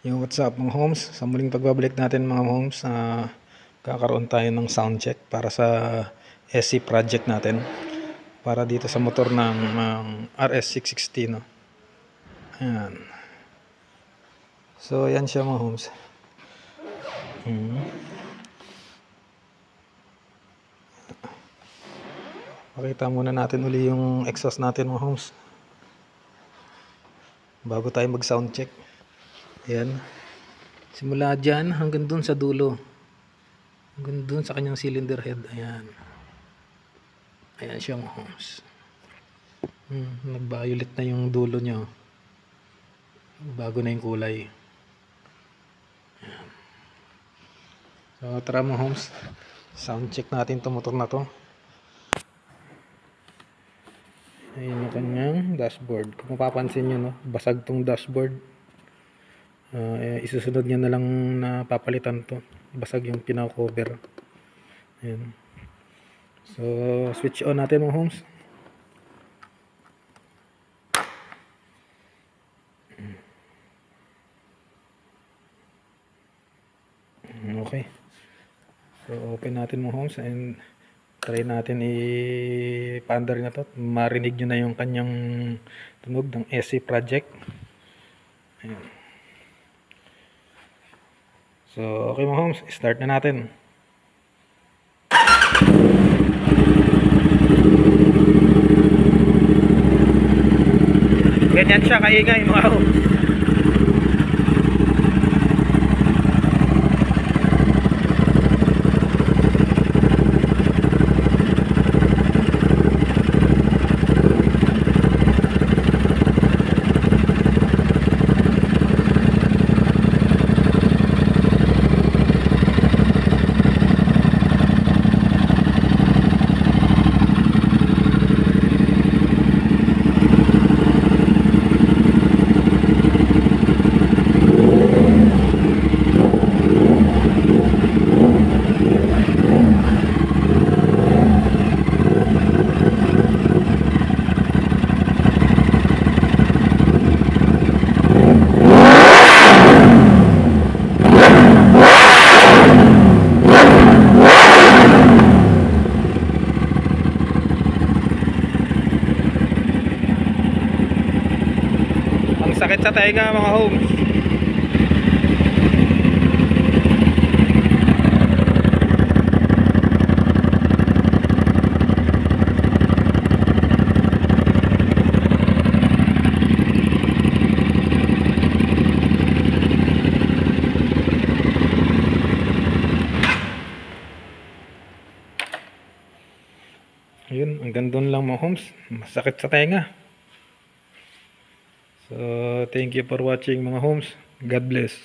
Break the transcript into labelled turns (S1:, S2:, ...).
S1: Yung what's up mga homes, sa muling pagbabalik natin mga homes, kakaroon tayo ng sound check para sa SC project natin, para dito sa motor ng RS660, no? Ayan. So ayan siya mga homes. Pakita muna natin uli yung exhaust natin mga homes bago tayo mag sound check. Ayan. Simula dyan hanggang dun sa dulo, hanggang dun sa kanyang cylinder head. Ayan. Ayan siya mga homes. Nag-violet na yung dulo nyo, bago na yung kulay. Ayan. So tara mga homes, sound check natin itong motor na to. Ayan yung kanyang dashboard. Kung mapapansin nyo, no, basag tong dashboard. Isusunod nyo na lang na papalitan to. Basag yung pinaka-cover. Ayan. So switch on natin mga homes. Okay. So open natin mga homes and try natin i-paandar na to. Marinig nyo na yung kanyang tunog ng SC project. Ayan. So okay mga homes, start na natin. Ganyan siya kaingay mga homes. Sakit sa tainga mga homes. Ayun, hanggang doon lang mga homes. Masakit sa tainga. So thank you for watching mga homes. God bless.